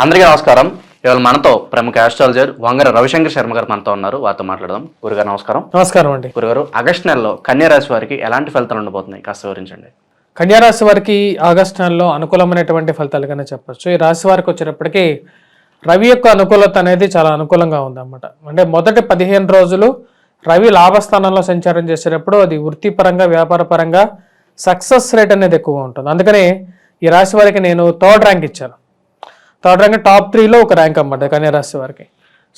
అందరికీ నమస్కారం. ఇవాళ మనతో ప్రముఖ ఆస్ట్రాలజర్ వంగర రవిశంకర్ శర్మ గారు మనతో ఉన్నారు. వారితో మాట్లాడదాం. గురుగారు నమస్కారం. నమస్కారం అండి. గురుగారు, ఆగస్టు నెలలో కన్యా రాశి వారికి ఎలాంటి ఫలితాలు ఉండబోతున్నాయి కాస్త వివరించండి. కన్యా రాశి వారికి ఆగస్టు నెలలో అనుకూలమైనటువంటి ఫలితాలుగానే చెప్పచ్చు. ఈ రాశి వారికి వచ్చేటప్పటికి రవి యొక్క అనుకూలత అనేది చాలా అనుకూలంగా ఉందన్నమాట. అంటే మొదటి 15 రోజులు రవి లాభస్థానంలో సంచారం చేసేటప్పుడు అది వృత్తిపరంగా వ్యాపారపరంగా సక్సెస్ రేట్ అనేది ఎక్కువగా ఉంటుంది. అందుకని ఈ రాశి వారికి నేను థర్డ్ ర్యాంక్ ఇచ్చాను. థర్డ్ ర్యాంక్ టాప్ 3లో ఒక ర్యాంక్ అన్నమాట కన్యా రాశి వారికి.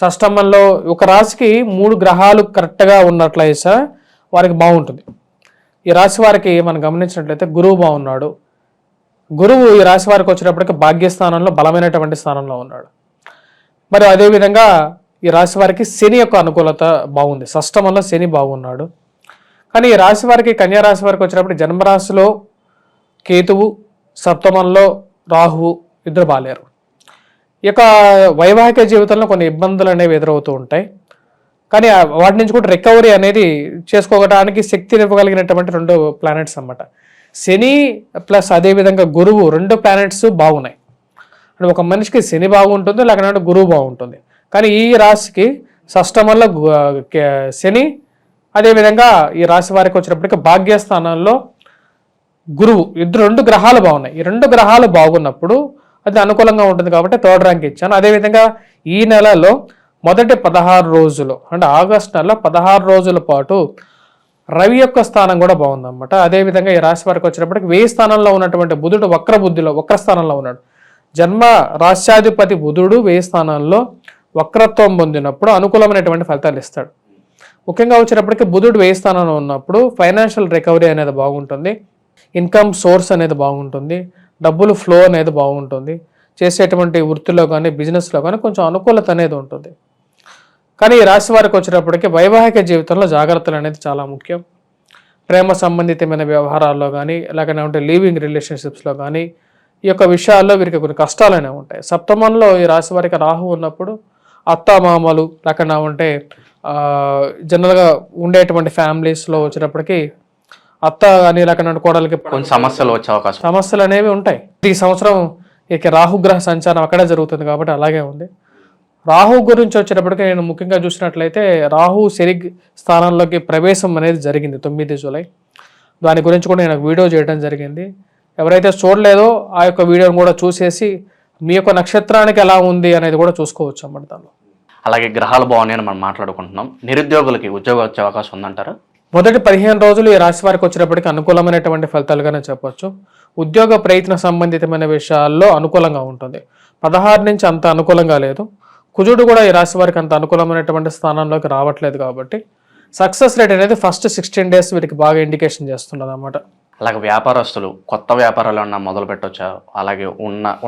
షష్టమంలో ఒక రాశికి 3 గ్రహాలు కరెక్ట్గా ఉన్నట్లయితే వారికి బాగుంటుంది. ఈ రాశి వారికి మనం గమనించినట్లయితే గురువు బాగున్నాడు. గురువు ఈ రాశి వారికి వచ్చేటప్పటికి భాగ్యస్థానంలో బలమైనటువంటి స్థానంలో ఉన్నాడు. మరి అదేవిధంగా ఈ రాశి వారికి శని యొక్క అనుకూలత బాగుంది. షష్టమంలో శని బాగున్నాడు. కానీ ఈ రాశి వారికి కన్యా రాశి వారికి వచ్చేటప్పటికి జన్మరాశిలో కేతువు, సప్తమంలో రాహువు ఇద్దరు బాలేరు. ఈ యొక్క వైవాహిక జీవితంలో కొన్ని ఇబ్బందులు అనేవి ఎదురవుతూ ఉంటాయి. కానీ వాటి నుంచి కూడా రికవరీ అనేది చేసుకోవడానికి శక్తిని ఇవ్వగలిగినటువంటి 2 ప్లానెట్స్ అన్నమాట. శని ప్లస్ అదేవిధంగా గురువు 2 ప్లానెట్స్ బాగున్నాయి. అంటే ఒక మనిషికి శని బాగుంటుంది, లేకపోతే గురువు బాగుంటుంది. కానీ ఈ రాశికి షష్టమంలో శని, అదేవిధంగా ఈ రాశి వారికి వచ్చినప్పటికీ భాగ్యస్థానంలో గురువు, 2 గ్రహాలు బాగున్నాయి. ఈ 2 గ్రహాలు బాగున్నప్పుడు అది అనుకూలంగా ఉంటుంది కాబట్టి థర్డ్ ర్యాంక్ ఇచ్చాను. అదేవిధంగా ఈ నెలలో మొదటి 16 రోజులు అంటే ఆగస్టు నెలలో 16 రోజుల పాటు రవి యొక్క స్థానం కూడా బాగుందన్నమాట. అదేవిధంగా ఈ రాశి వారికి వచ్చినప్పటికి 1000 స్థానంలో ఉన్నటువంటి బుధుడు వక్ర స్థానంలో ఉన్నాడు. జన్మ రాశ్యాధిపతి బుధుడు 1000 స్థానాల్లో వక్రత్వం పొందినప్పుడు అనుకూలమైనటువంటి ఫలితాలు ఇస్తాడు. ముఖ్యంగా వచ్చేటప్పటికి బుధుడు 1000 స్థానంలో ఉన్నప్పుడు ఫైనాన్షియల్ రికవరీ అనేది బాగుంటుంది, ఇన్కమ్ సోర్స్ అనేది బాగుంటుంది, డబ్బులు ఫ్లో అనేది బాగుంటుంది, చేసేటువంటి వృత్తిలో కానీ బిజినెస్లో కానీ కొంచెం అనుకూలత అనేది ఉంటుంది. కానీ ఈ రాశి వారికి వచ్చేటప్పటికి వైవాహిక జీవితంలో జాగ్రత్తలు అనేది చాలా ముఖ్యం. ప్రేమ సంబంధితమైన వ్యవహారాల్లో కానీ లేకపోతే లివింగ్ రిలేషన్షిప్స్లో కానీ ఈ యొక్క విషయాల్లో వీరికి కొన్ని కష్టాలు అనేవి ఉంటాయి. సప్తమంలో ఈ రాశి వారికి రాహు ఉన్నప్పుడు అత్తామామలు లేకపోతే జనరల్గా ఉండేటువంటి ఫ్యామిలీస్లో వచ్చేటప్పటికి అత్త అని లేకపోతే కోడలికి కొన్ని సమస్యలు వచ్చే అవకాశం సమస్యలు అనేవి ఉంటాయి. ఈ సంవత్సరం ఇక రాహుగ్రహ సంచారం అక్కడే జరుగుతుంది కాబట్టి అలాగే ఉంది. రాహు గురించి వచ్చేటప్పటికి నేను ముఖ్యంగా చూసినట్లయితే రాహు శని స్థానంలోకి ప్రవేశం అనేది జరిగింది 9 జూలై. దాని గురించి కూడా నేను వీడియో చేయడం జరిగింది. ఎవరైతే చూడలేదో ఆ యొక్క వీడియోని కూడా చూసేసి మీ యొక్క నక్షత్రానికి ఎలా ఉంది అనేది కూడా చూసుకోవచ్చు అన్నమాట. దానిలో అలాగే గ్రహాలు బాగున్నాయని మనం మాట్లాడుకుంటున్నాం. నిరుద్యోగులకి ఉద్యోగం వచ్చే అవకాశం ఉందంటారా? మొదటి 15 రోజులు ఈ రాశి వారికి వచ్చేటప్పటికి అనుకూలమైనటువంటి ఫలితాలుగానే చెప్పొచ్చు. ఉద్యోగ ప్రయత్న సంబంధితమైన విషయాల్లో అనుకూలంగా ఉంటుంది. 16 నుంచి అంత అనుకూలంగా లేదు. కుజుడు కూడా ఈ రాశి వారికి అంత అనుకూలమైనటువంటి స్థానంలోకి రావట్లేదు కాబట్టి సక్సెస్ రేట్ అనేది ఫస్ట్ 16 డేస్ వీరికి బాగా ఇండికేషన్ చేస్తున్నది అన్నమాట. అలాగే వ్యాపారస్తులు కొత్త వ్యాపారాలు ఏమన్నా మొదలు పెట్టొచ్చా? అలాగే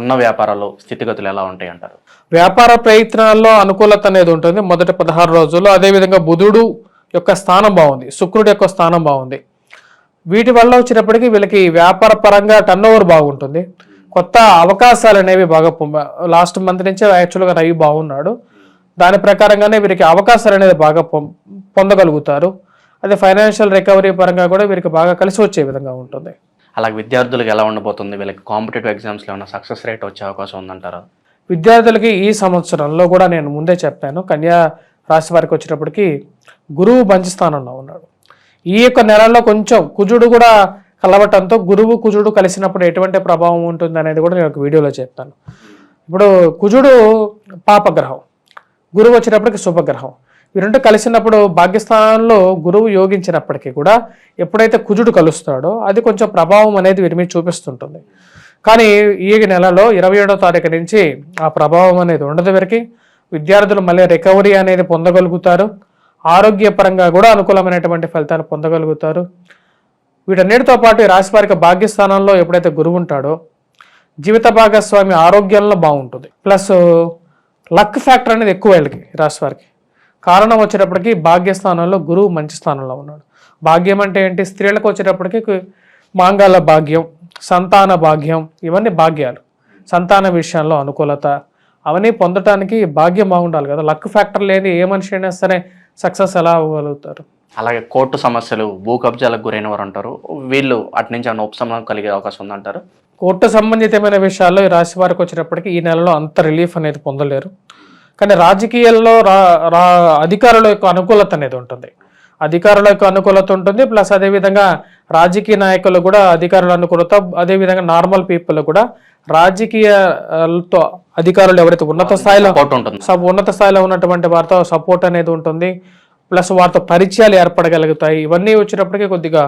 ఉన్న వ్యాపారాలు స్థితిగతులు ఎలా ఉంటాయి అంటారు? వ్యాపార ప్రయత్నాల్లో అనుకూలత అనేది ఉంటుంది మొదటి 16 రోజుల్లో. అదేవిధంగా బుధుడు యొక్క స్థానం బాగుంది, శుక్రుడు యొక్క స్థానం బాగుంది. వీటి వల్ల వచ్చినప్పటికీ వీళ్ళకి వ్యాపార పరంగా టర్నోవర్ బాగుంటుంది. కొత్త అవకాశాలు అనేవి బాగా లాస్ట్ మంత్ నుంచే యాక్చువల్గా రవి బాగున్నాడు. దాని ప్రకారంగానే వీరికి అవకాశాలు అనేది బాగా పొందగలుగుతారు. అదే ఫైనాన్షియల్ రికవరీ పరంగా కూడా వీరికి బాగా కలిసి వచ్చే విధంగా ఉంటుంది. అలాగే విద్యార్థులకు ఎలా ఉండబోతుంది? వీళ్ళకి కాంపిటేటివ్ ఎగ్జామ్స్లో ఏమైనా సక్సెస్ రేట్ వచ్చే అవకాశం ఉందంటారా? విద్యార్థులకి ఈ సంవత్సరంలో కూడా నేను ముందే చెప్పాను, కన్యా రాశి వారికి వచ్చేటప్పటికి గురువు మంచి స్థానంలో ఉన్నాడు. ఈ యొక్క నెలలో కొంచెం కుజుడు కూడా కలవటంతో గురువు కుజుడు కలిసినప్పుడు ఎటువంటి ప్రభావం ఉంటుంది అనేది కూడా నేను ఒక వీడియోలో చెప్తాను. ఇప్పుడు కుజుడు పాపగ్రహం, గురువు వచ్చేటప్పటికి శుభగ్రహం. ఈ 2 కలిసినప్పుడు భాగ్యస్థానంలో గురువు యోగించినప్పటికీ కూడా ఎప్పుడైతే కుజుడు కలుస్తాడో అది కొంచెం ప్రభావం అనేది వీరి మీద చూపిస్తుంటుంది. కానీ ఈ నెలలో 27వ తారీఖు నుంచి ఆ ప్రభావం అనేది ఉండదు. వీరికి విద్యార్థులు మళ్ళీ రికవరీ అనేది పొందగలుగుతారు. ఆరోగ్యపరంగా కూడా అనుకూలమైనటువంటి ఫలితాలు పొందగలుగుతారు. వీటన్నిటితో పాటు ఈ రాశి వారికి భాగ్యస్థానంలో ఎప్పుడైతే గురువు ఉంటాడో జీవిత భాగస్వామి ఆరోగ్యంలో బాగుంటుంది. ప్లస్ లక్ ఫ్యాక్టర్ అనేది ఎక్కువ వీళ్ళకి రాశి వారికి. కారణం వచ్చేటప్పటికి భాగ్యస్థానంలో గురువు మంచి స్థానంలో ఉన్నాడు. భాగ్యం అంటే ఏంటి? స్త్రీలకు వచ్చేటప్పటికి మాంగళ్య భాగ్యం, సంతాన భాగ్యం, ఇవన్నీ భాగ్యాలు. సంతాన విషయంలో అనుకూలత అవన్నీ పొందటానికి భాగ్యం బాగుండాలి కదా. లక్ ఫ్యాక్టర్ లేని ఏ మనిషి అయినా సరే సక్సెస్ ఎలా అవ్వగలుగుతారు? అలాగే కోర్టు సమస్యలు, భూ కబ్జాలకు గురైన వారు ఉంటారు, వీళ్ళు అటు నుంచి ఏమైనా ఉపశమనం కలిగే అవకాశం ఉందంటారు? కోర్టు సంబంధితమైన విషయాల్లో ఈ రాశి వారికి వచ్చేటప్పటికి ఈ నెలలో అంత రిలీఫ్ అనేది పొందలేరు. కానీ రాజకీయాల్లో అధికారుల యొక్క అనుకూలత అనేది ఉంటుంది. అధికారుల యొక్క అనుకూలత ఉంటుంది, ప్లస్ అదేవిధంగా రాజకీయ నాయకులు కూడా అధికారుల అనుకూలత, అదేవిధంగా నార్మల్ పీపుల్ కూడా రాజకీయాలతో అధికారులు ఎవరైతే ఉన్నత స్థాయిలో ఉన్నటువంటి వారితో సపోర్ట్ అనేది ఉంటుంది, ప్లస్ వారితో పరిచయాలు ఏర్పడగలుగుతాయి. ఇవన్నీ వచ్చినప్పటికీ కొద్దిగా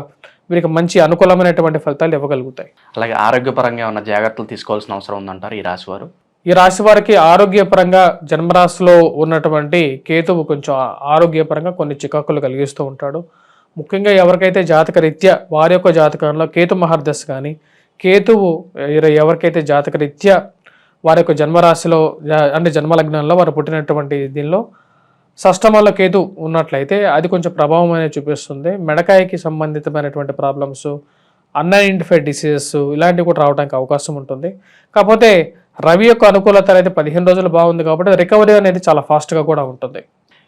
వీరికి మంచి అనుకూలమైనటువంటి ఫలితాలు ఇవ్వగలుగుతాయి. అలాగే ఆరోగ్యపరంగా ఉన్న జాగ్రత్తలు తీసుకోవాల్సిన అవసరం ఉందంటారు ఈ రాశి వారు? ఈ రాశి వారికి ఆరోగ్యపరంగా జన్మరాశిలో ఉన్నటువంటి కేతువు కొంచెం ఆరోగ్యపరంగా కొన్ని చికాకులు కలిగిస్తూ ఉంటాడు. ముఖ్యంగా ఎవరికైతే జాతక రీత్యా వారి యొక్క జాతకంలో కేతు మహర్దశ కానీ కేతువు ఎవరికైతే జాతక రీత్యా వారి యొక్క జన్మరాశిలో అంటే జన్మలగ్నంలో వారు పుట్టినటువంటి దీనిలో షష్టమంలో కేతు ఉన్నట్లయితే అది కొంచెం ప్రభావం అనేది చూపిస్తుంది. మెడకాయకి సంబంధితమైనటువంటి ప్రాబ్లమ్స్, అన్ఐడెంటిఫైడ్ డిసీజెస్ ఇలాంటివి కూడా రావడానికి అవకాశం ఉంటుంది. కాకపోతే రవి యొక్క అనుకూలత అనేది 15 రోజులు బాగుంది కాబట్టి రికవరీ అనేది చాలా ఫాస్ట్గా కూడా ఉంటుంది.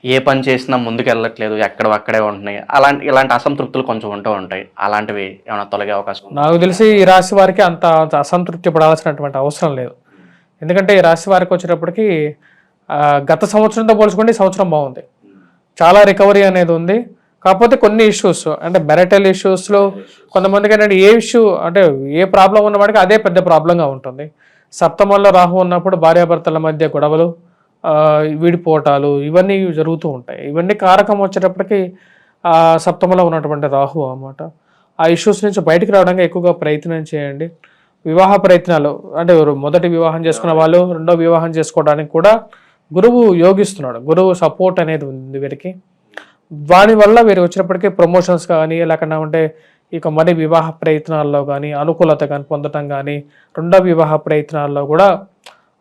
ఏ పని చేసినా ముందుకు వెళ్ళట్లేదు, అక్కడే ఉంటున్నాయి, ఇలాంటి అసంతృప్తులు కొంచెం ఉంటూ ఉంటాయి. అలాంటివి ఏమైనా తొలగే అవకాశం ఉంది? నాకు తెలిసి ఈ రాశి వారికి అంత అసంతృప్తి పడాల్సినటువంటి అవసరం లేదు. ఎందుకంటే ఈ రాశి వారికి వచ్చేటప్పటికి గత సంవత్సరంతో పోల్చుకుంటే ఈ సంవత్సరం బాగుంది, చాలా రికవరీ అనేది ఉంది. కాకపోతే కొన్ని ఇష్యూస్ అంటే మెరిటల్ ఇష్యూస్లో కొంతమందికి ఏంటంటే ఏ ఇష్యూ అంటే ఏ ప్రాబ్లం ఉన్నవాడికి అదే పెద్ద ప్రాబ్లంగా ఉంటుంది. సప్తమంలో రాహు ఉన్నప్పుడు భార్యాభర్తల మధ్య గొడవలు, విడిపోవటాలు ఇవన్నీ జరుగుతూ ఉంటాయి. ఇవన్నీ కారకం వచ్చేటప్పటికి సప్తమంలో ఉన్నటువంటి రాహు అన్నమాట. ఆ ఇష్యూస్ నుంచి బయటికి రావడానికి ఎక్కువగా ప్రయత్నం చేయండి. వివాహ ప్రయత్నాలు అంటే మొదటి వివాహం చేసుకున్న వాళ్ళు రెండో వివాహం చేసుకోవడానికి కూడా గురువు యోగిస్తున్నాడు. గురువు సపోర్ట్ అనేది ఉంది వీరికి. దానివల్ల వీరు వచ్చినప్పటికీ ప్రమోషన్స్ కానీ లేకుండా ఉంటే ఇక మరి వివాహ ప్రయత్నాల్లో కానీ అనుకూలత కానీ పొందటం కానీ రెండో వివాహ ప్రయత్నాల్లో కూడా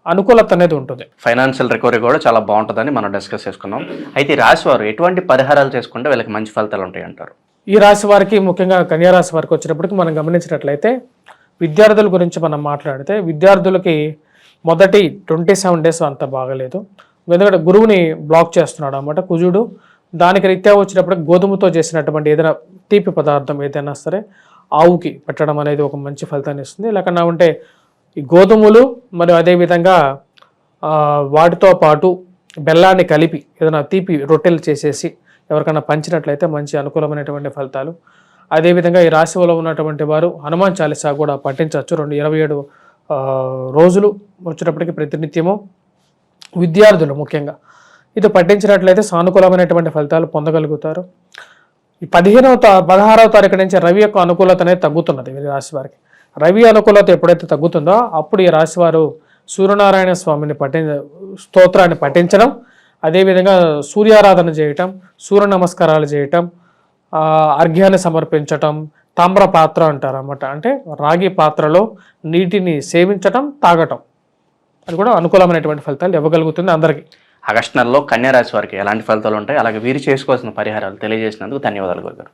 అనుకూలత అనేది ఉంటుంది. ఫైనాన్షియల్ రికవరీ కూడా చాలా బాగుంటుందని మనం డిస్కస్ చేసుకున్నాం. అయితే ఈ రాశి వారు ఎటువంటి పరిహారాలు చేసుకుంటే వీళ్ళకి మంచి ఫలితాలు ఉంటాయి అంటారు? ఈ రాశి వారికి ముఖ్యంగా కన్యా రాశి వారికి వచ్చేటప్పటికి మనం గమనించినట్లయితే విద్యార్థుల గురించి మనం మాట్లాడితే విద్యార్థులకి మొదటి 27 days అంత బాగలేదు. ఎందుకంటే గురువుని బ్లాక్ చేస్తున్నాడు అన్నమాట కుజుడు. దానికి రీత్యా వచ్చినప్పటికి గోధుమతో చేసినటువంటి ఏదైనా తీపి పదార్థం ఏదైనా సరే ఆవుకి పెట్టడం అనేది ఒక మంచి ఫలితాన్ని ఇస్తుంది. లేకుండా ఉంటే ఈ గోధుమలు మరియు అదేవిధంగా వాటితో పాటు బెల్లాన్ని కలిపి ఏదైనా తీపి రొట్టెలు చేసేసి ఎవరికైనా పంచినట్లయితే మంచి అనుకూలమైనటువంటి ఫలితాలు. అదేవిధంగా ఈ రాశిలో ఉన్నటువంటి వారు హనుమాన్ చాలీసా కూడా పఠించవచ్చు. 27 రోజులు వచ్చేటప్పటికి ప్రతినిత్యము విద్యార్థులు ముఖ్యంగా ఇది పఠించినట్లయితే సానుకూలమైనటువంటి ఫలితాలు పొందగలుగుతారు. ఈ 16వ తారీఖు నుంచి రవి యొక్క అనుకూలత అనేది తగ్గుతున్నది ఈ రాశి వారికి. రవి అనుకూలత ఎప్పుడైతే తగ్గుతుందో అప్పుడు ఈ రాశి వారు సూర్యనారాయణ స్వామిని స్తోత్రాన్ని పఠించడం, అదేవిధంగా సూర్యారాధన చేయటం, సూర్య నమస్కారాలు చేయటం, అర్ఘ్యాన్ని సమర్పించటం, తామ్ర పాత్ర అంటారు అన్నమాట. అంటే రాగి పాత్రలో నీటిని సేవించటం, తాగటం, అది కూడా అనుకూలమైనటువంటి ఫలితాలు ఇవ్వగలుగుతుంది అందరికీ. ఆగస్టు నెలలో కన్యా రాశి వారికి ఎలాంటి ఫలితాలు ఉంటాయి, అలాగే వీరు చేసుకోవాల్సిన పరిహారాలు తెలియజేసినందుకు ధన్యవాదాలు గురుగారు.